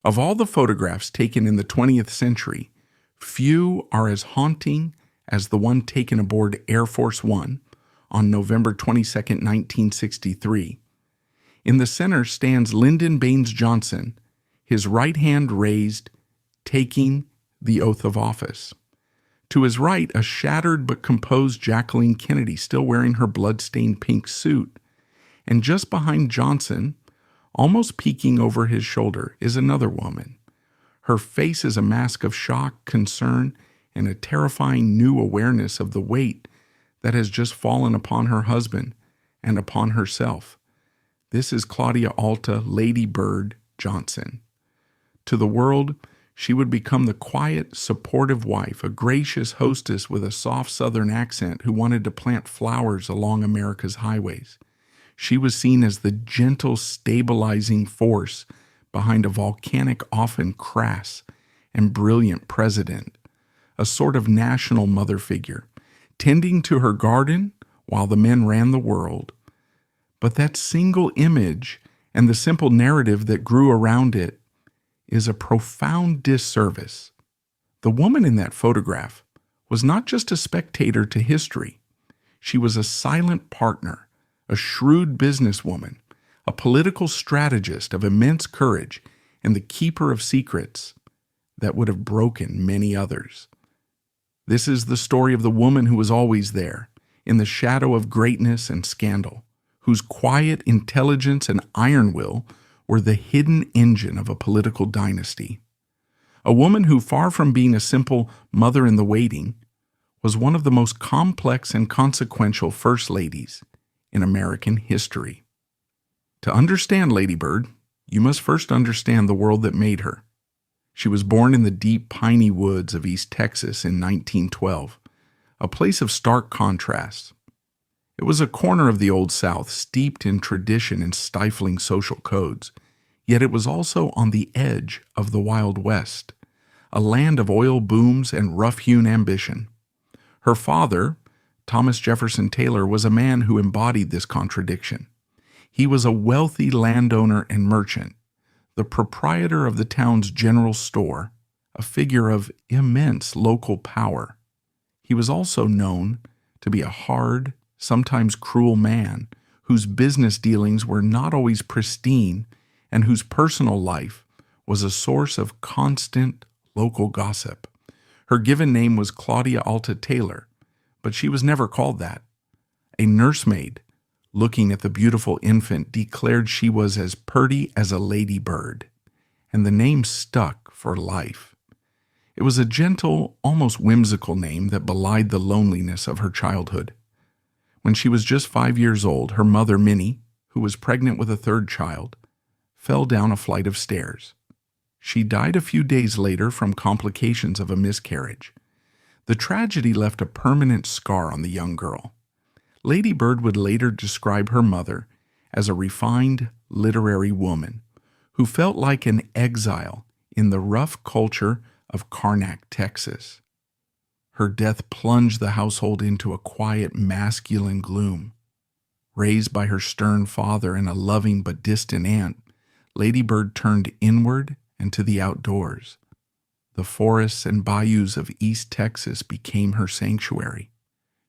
Of all the photographs taken in the 20th century, few are as haunting as the one taken aboard Air Force One on November 22, 1963. In the center stands Lyndon Baines Johnson, his right hand raised, taking the oath of office. To his right, a shattered but composed Jacqueline Kennedy, still wearing her blood-stained pink suit. And just behind Johnson, almost peeking over his shoulder, is another woman. Her face is a mask of shock, concern, and a terrifying new awareness of the weight that has just fallen upon her husband and upon herself. This is Claudia Alta Lady Bird Johnson. To the world, she would become the quiet, supportive wife, a gracious hostess with a soft Southern accent who wanted to plant flowers along America's highways. She was seen as the gentle, stabilizing force behind a volcanic, often crass and brilliant president, a sort of national mother figure, tending to her garden while the men ran the world. But that single image and the simple narrative that grew around it is a profound disservice. The woman in that photograph was not just a spectator to history. She was a silent partner, a shrewd businesswoman, a political strategist of immense courage, and the keeper of secrets that would have broken many others. This is the story of the woman who was always there, in the shadow of greatness and scandal, whose quiet intelligence and iron will were the hidden engine of a political dynasty. A woman who, far from being a simple mother in the waiting, was one of the most complex and consequential first ladies in American history. To understand Lady Bird, you must first understand the world that made her. She was born in the deep piney woods of East Texas in 1912, a place of stark contrasts. It was a corner of the Old South, steeped in tradition and stifling social codes, yet it was also on the edge of the Wild West, a land of oil booms and rough-hewn ambition. Her father, Thomas Jefferson Taylor, was a man who embodied this contradiction. He was a wealthy landowner and merchant, the proprietor of the town's general store, a figure of immense local power. He was also known to be a hard, sometimes cruel man whose business dealings were not always pristine and whose personal life was a source of constant local gossip. Her given name was Claudia Alta Taylor, but she was never called that. A nursemaid, looking at the beautiful infant, declared she was as purty as a lady bird, and the name stuck for life. It was a gentle, almost whimsical name that belied the loneliness of her childhood. When she was just 5 years old, her mother, Minnie, who was pregnant with a third child, fell down a flight of stairs. She died a few days later from complications of a miscarriage. The tragedy left a permanent scar on the young girl. Lady Bird would later describe her mother as a refined literary woman who felt like an exile in the rough culture of Karnak, Texas. Her death plunged the household into a quiet, masculine gloom. Raised by her stern father and a loving but distant aunt, Lady Bird turned inward and to the outdoors. The forests and bayous of East Texas became her sanctuary.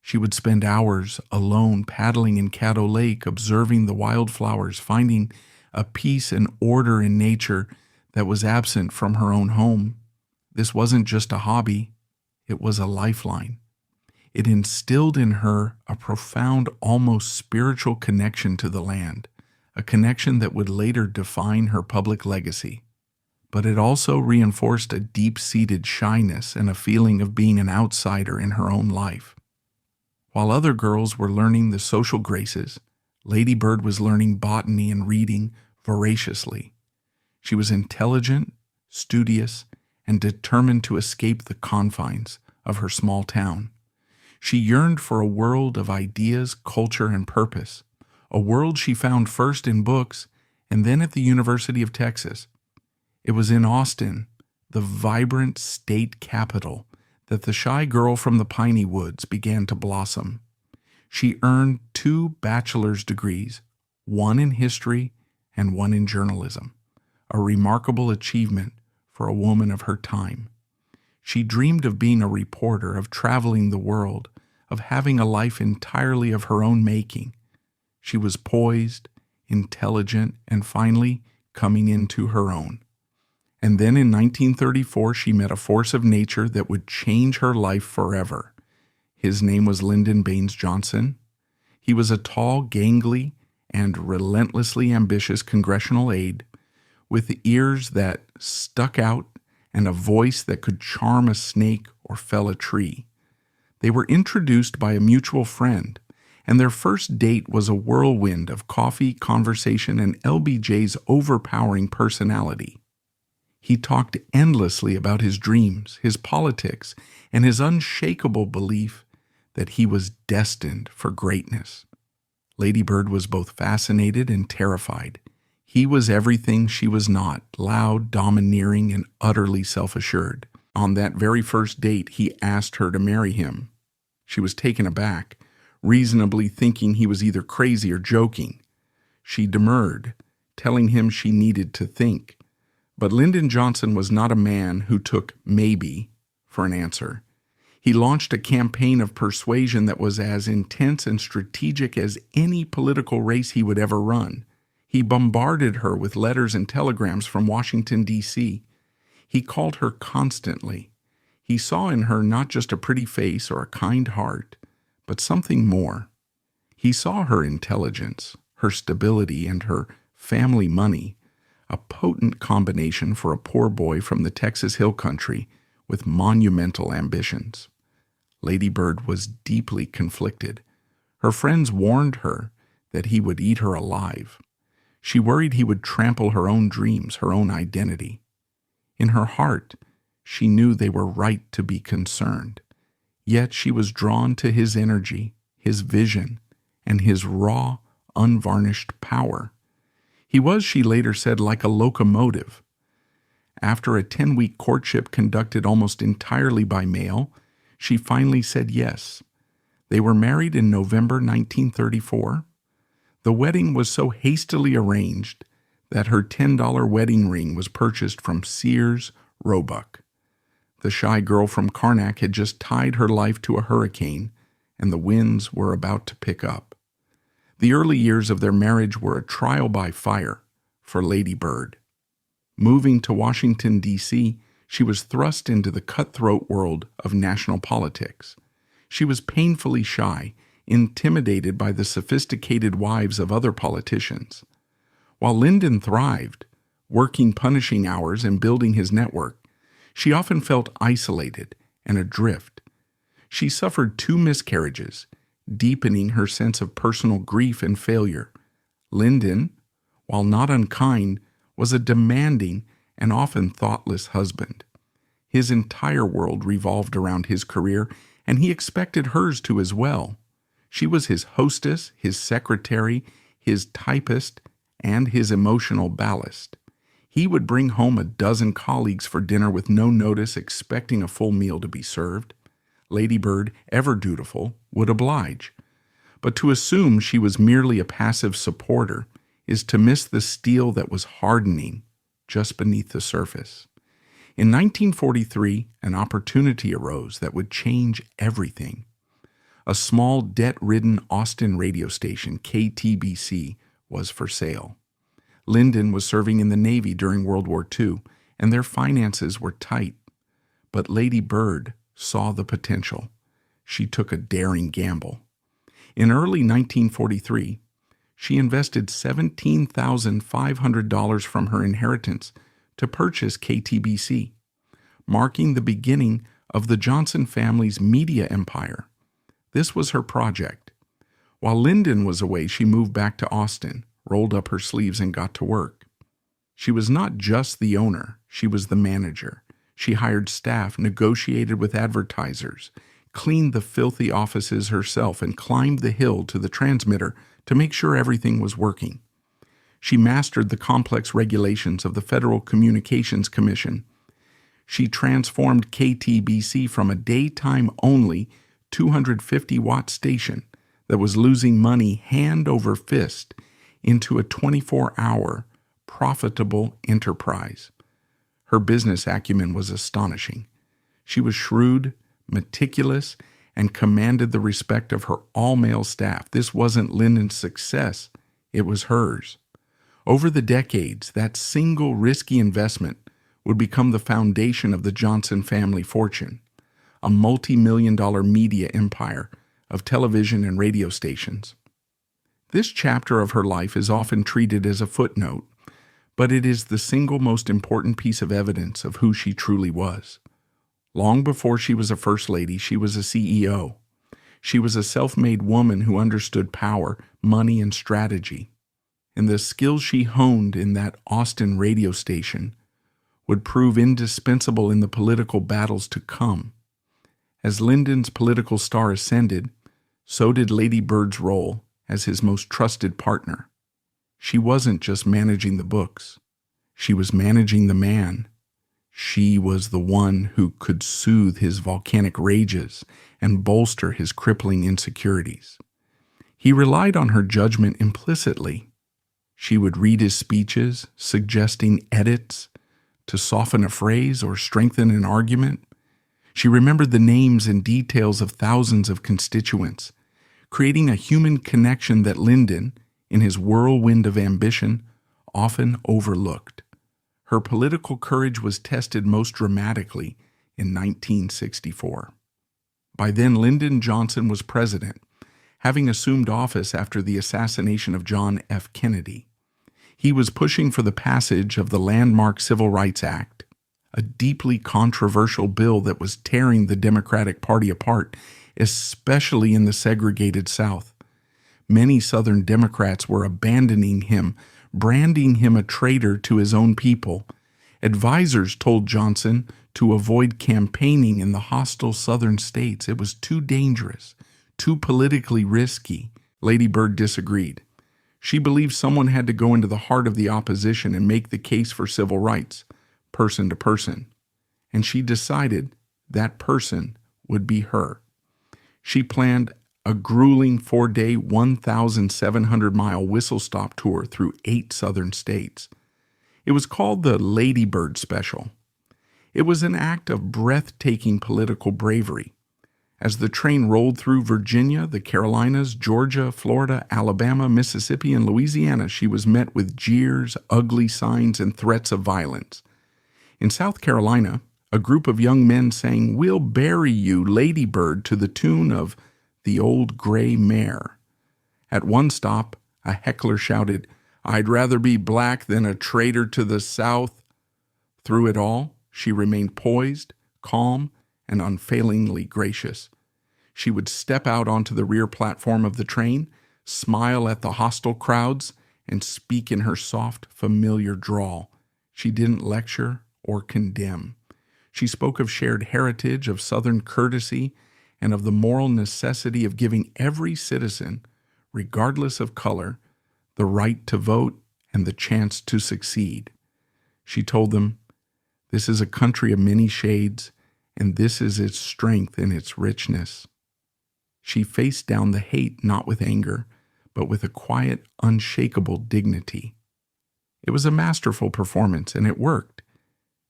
She would spend hours alone paddling in Caddo Lake, observing the wildflowers, finding a peace and order in nature that was absent from her own home. This wasn't just a hobby, it was a lifeline. It instilled in her a profound, almost spiritual connection to the land, a connection that would later define her public legacy. But it also reinforced a deep-seated shyness and a feeling of being an outsider in her own life. While other girls were learning the social graces, Lady Bird was learning botany and reading voraciously. She was intelligent, studious, and determined to escape the confines of her small town. She yearned for a world of ideas, culture, and purpose, a world she found first in books and then at the University of Texas. It was in Austin, the vibrant state capital, that the shy girl from the piney woods began to blossom. She earned 2 bachelor's degrees, one in history and one in journalism, a remarkable achievement for a woman of her time. She dreamed of being a reporter, of traveling the world, of having a life entirely of her own making. She was poised, intelligent, and finally coming into her own. And then in 1934, she met a force of nature that would change her life forever. His name was Lyndon Baines Johnson. He was a tall, gangly, and relentlessly ambitious congressional aide with ears that stuck out and a voice that could charm a snake or fell a tree. They were introduced by a mutual friend, and their first date was a whirlwind of coffee, conversation, and LBJ's overpowering personality. He talked endlessly about his dreams, his politics, and his unshakable belief that he was destined for greatness. Lady Bird was both fascinated and terrified. He was everything she was not, loud, domineering, and utterly self-assured. On that very first date, he asked her to marry him. She was taken aback, reasonably thinking he was either crazy or joking. She demurred, telling him she needed to think. But Lyndon Johnson was not a man who took maybe for an answer. He launched a campaign of persuasion that was as intense and strategic as any political race he would ever run. He bombarded her with letters and telegrams from Washington, D.C. He called her constantly. He saw in her not just a pretty face or a kind heart, but something more. He saw her intelligence, her stability, and her family money, a potent combination for a poor boy from the Texas Hill Country with monumental ambitions. Lady Bird was deeply conflicted. Her friends warned her that he would eat her alive. She worried he would trample her own dreams, her own identity. In her heart, she knew they were right to be concerned. Yet she was drawn to his energy, his vision, and his raw, unvarnished power. He was, she later said, like a locomotive. After a 10-week courtship conducted almost entirely by mail, she finally said yes. They were married in November 1934. The wedding was so hastily arranged that her $10 wedding ring was purchased from Sears, Roebuck. The shy girl from Karnak had just tied her life to a hurricane, and the winds were about to pick up. The early years of their marriage were a trial by fire for Lady Bird. Moving to Washington, D.C., she was thrust into the cutthroat world of national politics. She was painfully shy, intimidated by the sophisticated wives of other politicians. While Lyndon thrived, working punishing hours and building his network, she often felt isolated and adrift. She suffered 2 miscarriages, deepening her sense of personal grief and failure. Lyndon, while not unkind, was a demanding and often thoughtless husband. His entire world revolved around his career, and he expected hers to as well. She was his hostess, his secretary, his typist, and his emotional ballast. He would bring home a dozen colleagues for dinner with no notice, expecting a full meal to be served. Lady Bird, ever dutiful, would oblige. But to assume she was merely a passive supporter is to miss the steel that was hardening just beneath the surface. In 1943, an opportunity arose that would change everything. A small, debt-ridden Austin radio station, KTBC, was for sale. Lyndon was serving in the Navy during World War II, and their finances were tight. But Lady Bird saw the potential. She took a daring gamble. In early 1943, she invested $17,500 from her inheritance to purchase KTBC, marking the beginning of the Johnson family's media empire. This was her project. While Lyndon was away, she moved back to Austin, rolled up her sleeves, and got to work. She was not just the owner, she was the manager. She hired staff, negotiated with advertisers, cleaned the filthy offices herself, and climbed the hill to the transmitter to make sure everything was working. She mastered the complex regulations of the Federal Communications Commission. She transformed KTBC from a daytime-only 250-watt station that was losing money hand over fist into a 24-hour, profitable enterprise. Her business acumen was astonishing. She was shrewd, meticulous, and commanded the respect of her all-male staff. This wasn't Lyndon's success, it was hers. Over the decades, that single risky investment would become the foundation of the Johnson family fortune, a multi-million-dollar media empire of television and radio stations. This chapter of her life is often treated as a footnote, but it is the single most important piece of evidence of who she truly was. Long before she was a first lady, she was a CEO. She was a self-made woman who understood power, money, and strategy. And the skills she honed in that Austin radio station would prove indispensable in the political battles to come. As Lyndon's political star ascended, so did Lady Bird's role as his most trusted partner. She wasn't just managing the books. She was managing the man. She was the one who could soothe his volcanic rages and bolster his crippling insecurities. He relied on her judgment implicitly. She would read his speeches, suggesting edits to soften a phrase or strengthen an argument. She remembered the names and details of thousands of constituents, creating a human connection that Lyndon, in his whirlwind of ambition, often overlooked. Her political courage was tested most dramatically in 1964. By then, Lyndon Johnson was president, having assumed office after the assassination of John F. Kennedy. He was pushing for the passage of the landmark Civil Rights Act, a deeply controversial bill that was tearing the Democratic Party apart, especially in the segregated South. Many Southern Democrats were abandoning him, branding him a traitor to his own people. Advisors told Johnson to avoid campaigning in the hostile Southern states. It was too dangerous, too politically risky. Lady Bird disagreed. She believed someone had to go into the heart of the opposition and make the case for civil rights, person to person. And she decided that person would be her. She planned a grueling 4-day, 1,700-mile whistle-stop tour through 8 southern states. It was called the Lady Bird Special. It was an act of breathtaking political bravery. As the train rolled through Virginia, the Carolinas, Georgia, Florida, Alabama, Mississippi, and Louisiana, she was met with jeers, ugly signs, and threats of violence. In South Carolina, a group of young men sang, "We'll bury you, Lady Bird," to the tune of "The Old Gray Mare." At one stop, a heckler shouted, "I'd rather be black than a traitor to the South." Through it all, she remained poised, calm, and unfailingly gracious. She would step out onto the rear platform of the train, smile at the hostile crowds, and speak in her soft, familiar drawl. She didn't lecture or condemn. She spoke of shared heritage, of Southern courtesy, and of the moral necessity of giving every citizen, regardless of color, the right to vote and the chance to succeed. She told them, "This is a country of many shades, and this is its strength and its richness." She faced down the hate not with anger, but with a quiet, unshakable dignity. It was a masterful performance, and it worked.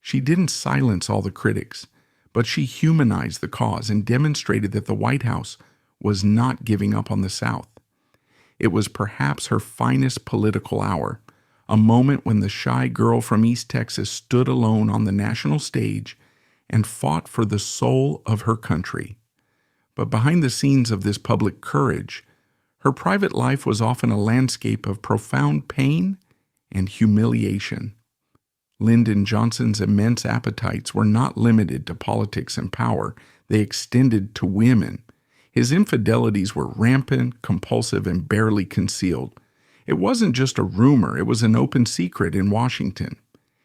She didn't silence all the critics, but she humanized the cause and demonstrated that the White House was not giving up on the South. It was perhaps her finest political hour, a moment when the shy girl from East Texas stood alone on the national stage and fought for the soul of her country. But behind the scenes of this public courage, her private life was often a landscape of profound pain and humiliation. Lyndon Johnson's immense appetites were not limited to politics and power. They extended to women. His infidelities were rampant, compulsive, and barely concealed. It wasn't just a rumor, it was an open secret in Washington.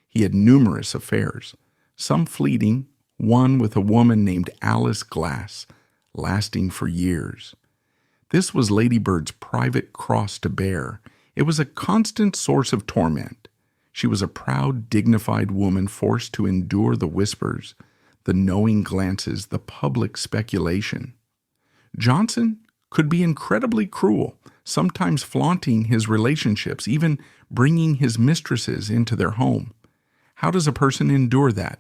He had numerous affairs, some fleeting, one with a woman named Alice Glass, lasting for years. This was Lady Bird's private cross to bear. It was a constant source of torment. She was a proud, dignified woman forced to endure the whispers, the knowing glances, the public speculation. Johnson could be incredibly cruel, sometimes flaunting his relationships, even bringing his mistresses into their home. How does a person endure that?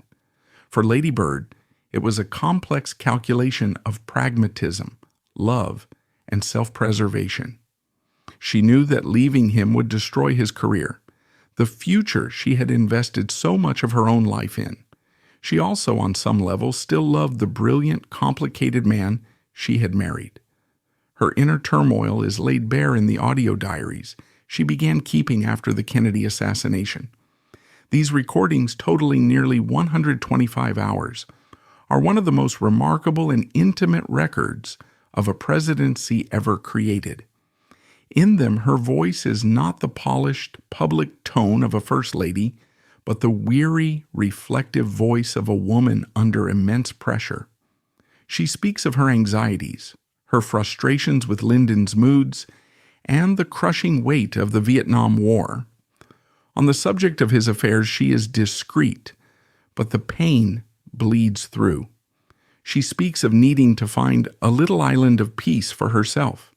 For Lady Bird, it was a complex calculation of pragmatism, love, and self-preservation. She knew that leaving him would destroy his career, the future she had invested so much of her own life in. She also, on some level, still loved the brilliant, complicated man she had married. Her inner turmoil is laid bare in the audio diaries she began keeping after the Kennedy assassination. These recordings, totaling nearly 125 hours, are one of the most remarkable and intimate records of a presidency ever created. In them, her voice is not the polished, public tone of a first lady, but the weary, reflective voice of a woman under immense pressure. She speaks of her anxieties, her frustrations with Lyndon's moods, and the crushing weight of the Vietnam War. On the subject of his affairs, she is discreet, but the pain bleeds through. She speaks of needing to find a little island of peace for herself.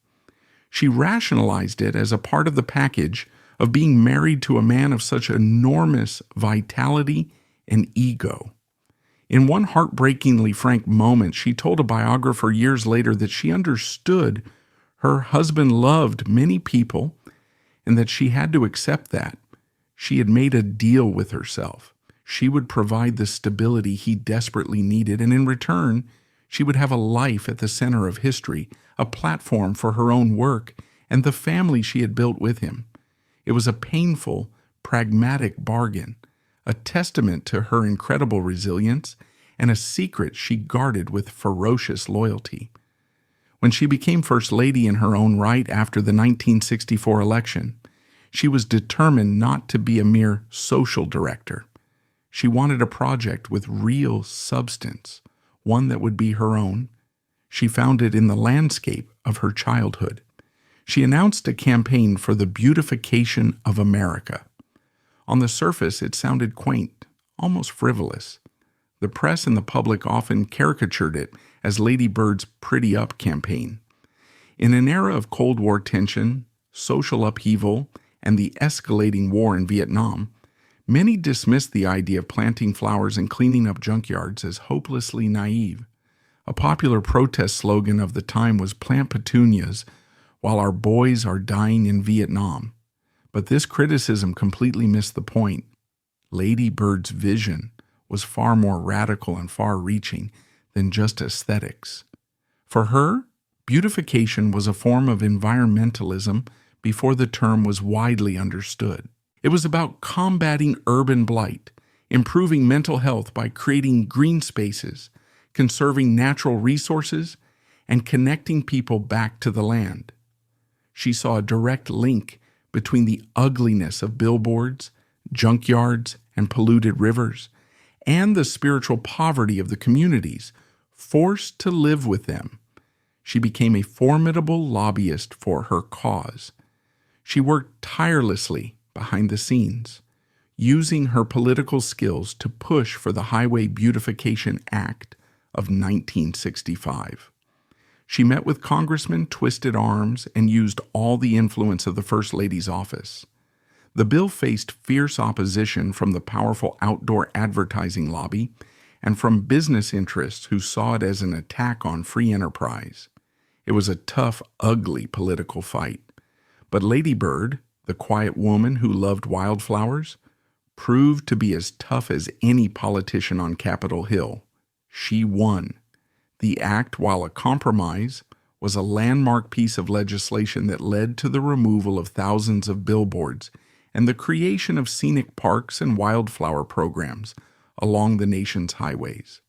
She rationalized it as a part of the package of being married to a man of such enormous vitality and ego. In one heartbreakingly frank moment, she told a biographer years later that she understood her husband loved many people and that she had to accept that. She had made a deal with herself. She would provide the stability he desperately needed, and in return, she would have a life at the center of history, a platform for her own work, and the family she had built with him. It was a painful, pragmatic bargain, a testament to her incredible resilience, and a secret she guarded with ferocious loyalty. When she became First Lady in her own right after the 1964 election, she was determined not to be a mere social director. She wanted a project with real substance, one that would be her own. She found it in the landscape of her childhood. She announced a campaign for the beautification of America. On the surface, it sounded quaint, almost frivolous. The press and the public often caricatured it as Lady Bird's Pretty Up campaign. In an era of Cold War tension, social upheaval, and the escalating war in Vietnam, many dismissed the idea of planting flowers and cleaning up junkyards as hopelessly naive. A popular protest slogan of the time was "Plant petunias while our boys are dying in Vietnam." But this criticism completely missed the point. Lady Bird's vision was far more radical and far-reaching than just aesthetics. For her, beautification was a form of environmentalism before the term was widely understood. It was about combating urban blight, improving mental health by creating green spaces, conserving natural resources, and connecting people back to the land. She saw a direct link between the ugliness of billboards, junkyards, and polluted rivers, and the spiritual poverty of the communities forced to live with them. She became a formidable lobbyist for her cause. She worked tirelessly behind the scenes, using her political skills to push for the Highway Beautification Act of 1965. She met with congressmen, twisted arms, and used all the influence of the First Lady's office. The bill faced fierce opposition from the powerful outdoor advertising lobby and from business interests who saw it as an attack on free enterprise. It was a tough, ugly political fight. But Lady Bird, the quiet woman who loved wildflowers, proved to be as tough as any politician on Capitol Hill. She won. The act, while a compromise, was a landmark piece of legislation that led to the removal of thousands of billboards and the creation of scenic parks and wildflower programs along the nation's highways.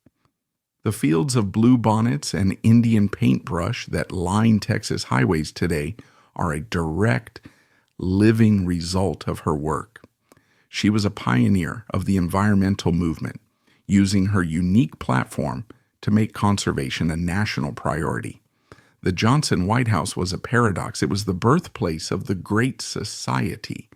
The fields of bluebonnets and Indian paintbrush that line Texas highways today are a direct, living result of her work. She was a pioneer of the environmental movement, using her unique platform to make conservation a national priority. The Johnson White House was a paradox. It was the birthplace of the Great Society,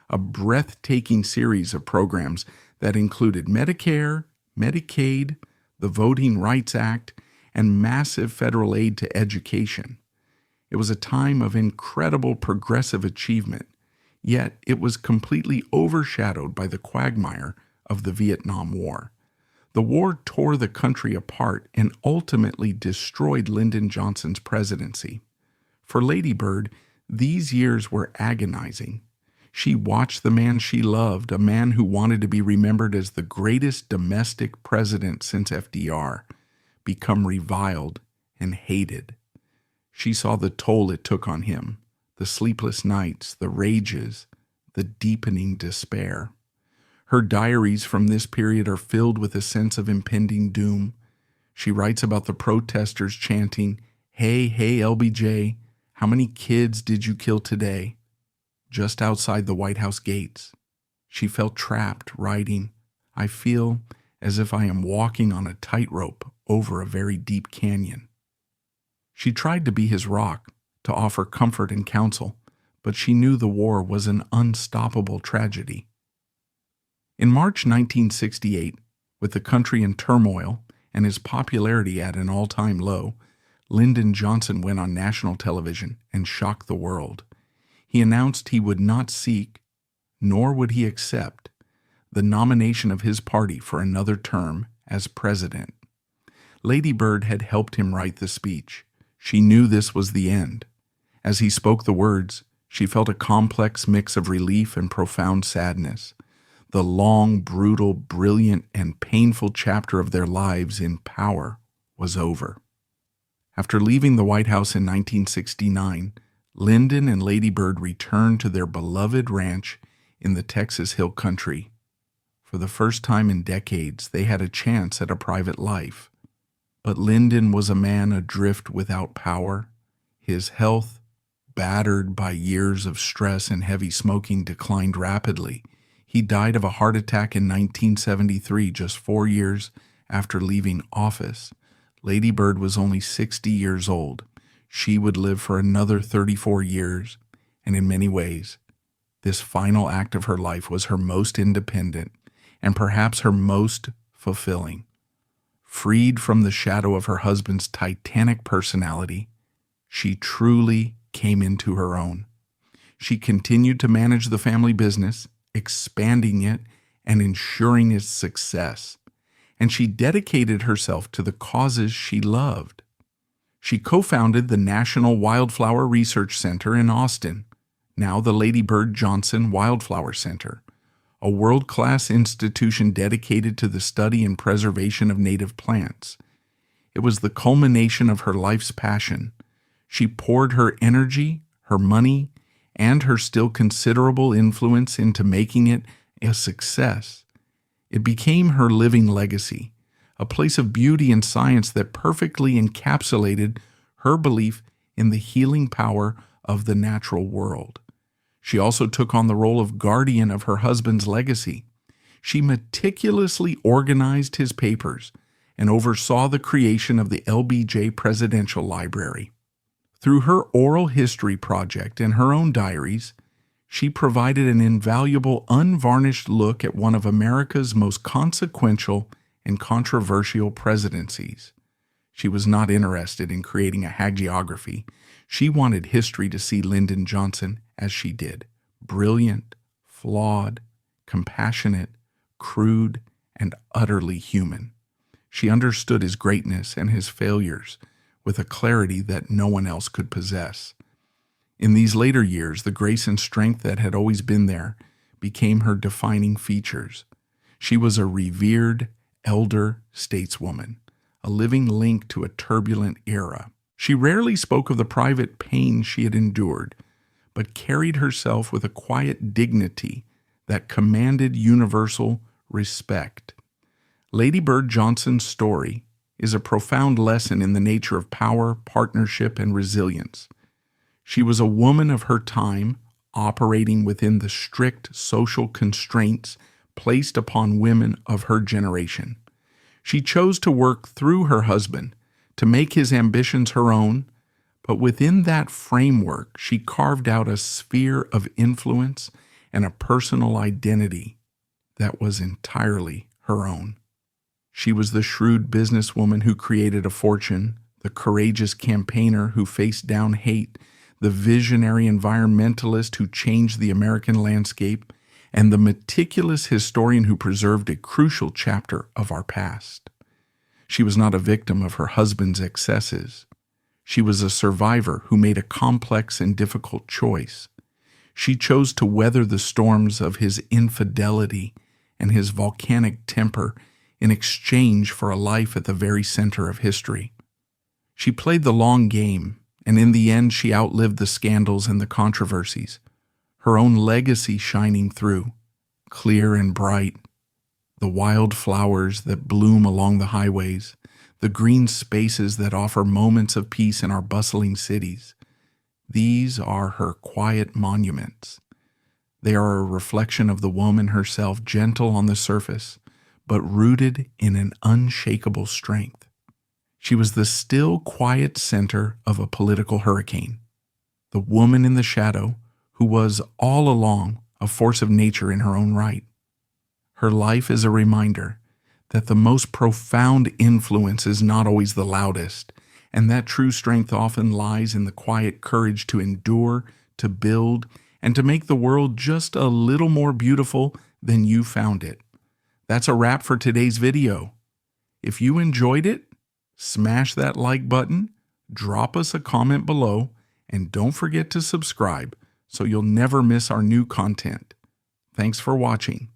a breathtaking series of programs that included Medicare, Medicaid, the Voting Rights Act, and massive federal aid to education. It was a time of incredible progressive achievement, yet it was completely overshadowed by the quagmire of the Vietnam War. The war tore the country apart and ultimately destroyed Lyndon Johnson's presidency. For Lady Bird, these years were agonizing. She watched the man she loved, a man who wanted to be remembered as the greatest domestic president since FDR, become reviled and hated. She saw the toll it took on him, the sleepless nights, the rages, the deepening despair. Her diaries from this period are filled with a sense of impending doom. She writes about the protesters chanting, "Hey, hey, LBJ, how many kids did you kill today?" just outside the White House gates. She felt trapped, writing, "I feel as if I am walking on a tightrope over a very deep canyon." She tried to be his rock, to offer comfort and counsel, but she knew the war was an unstoppable tragedy. In March 1968, with the country in turmoil and his popularity at an all-time low, Lyndon Johnson went on national television and shocked the world. He announced he would not seek, nor would he accept, the nomination of his party for another term as president. Lady Bird had helped him write the speech. She knew this was the end. As he spoke the words, she felt a complex mix of relief and profound sadness. The long, brutal, brilliant, and painful chapter of their lives in power was over. After leaving the White House in 1969, Lyndon and Lady Bird returned to their beloved ranch in the Texas Hill Country. For the first time in decades, they had a chance at a private life. But Lyndon was a man adrift without power. His health, battered by years of stress and heavy smoking, declined rapidly. He died of a heart attack in 1973, just 4 years after leaving office. Lady Bird was only 60 years old. She would live for another 34 years, and in many ways, this final act of her life was her most independent and perhaps her most fulfilling. Freed from the shadow of her husband's titanic personality, she truly came into her own. She continued to manage the family business, expanding it and ensuring its success, and she dedicated herself to the causes she loved. She co-founded the National Wildflower Research Center in Austin, now the Lady Bird Johnson Wildflower Center, a world-class institution dedicated to the study and preservation of native plants. It was the culmination of her life's passion. She poured her energy, her money, and her still considerable influence into making it a success. It became her living legacy, a place of beauty and science that perfectly encapsulated her belief in the healing power of the natural world. She also took on the role of guardian of her husband's legacy. She meticulously organized his papers and oversaw the creation of the LBJ Presidential Library. Through her oral history project and her own diaries, she provided an invaluable, unvarnished look at one of America's most consequential and controversial presidencies. She was not interested in creating a hagiography. She wanted history to see Lyndon Johnson as she did: brilliant, flawed, compassionate, crude, and utterly human. She understood his greatness and his failures with a clarity that no one else could possess. In these later years, the grace and strength that had always been there became her defining features. She was a revered elder stateswoman, a living link to a turbulent era. She rarely spoke of the private pain she had endured, but carried herself with a quiet dignity that commanded universal respect. Lady Bird Johnson's story is a profound lesson in the nature of power, partnership, and resilience. She was a woman of her time, operating within the strict social constraints placed upon women of her generation. She chose to work through her husband to make his ambitions her own, but within that framework, she carved out a sphere of influence and a personal identity that was entirely her own. She was the shrewd businesswoman who created a fortune the courageous campaigner who faced down hate, the visionary environmentalist who changed the American landscape, and the meticulous historian who preserved a crucial chapter of our past. She was not a victim of her husband's excesses. She was a survivor who made a complex and difficult choice. She chose to weather the storms of his infidelity and his volcanic temper in exchange for a life at the very center of history. She played the long game, and in the end she outlived the scandals and the controversies, her own legacy shining through, clear and bright. The wild flowers that bloom along the highways, the green spaces that offer moments of peace in our bustling cities. These are her quiet monuments. They are a reflection of the woman herself, gentle on the surface, but rooted in an unshakable strength. She was the still, quiet center of a political hurricane, the woman in the shadow who was all along a force of nature in her own right. Her life is a reminder that the most profound influence is not always the loudest, and that true strength often lies in the quiet courage to endure, to build, and to make the world just a little more beautiful than you found it. That's a wrap for today's video. If you enjoyed it, smash that like button, drop us a comment below, and don't forget to subscribe so you'll never miss our new content. Thanks for watching.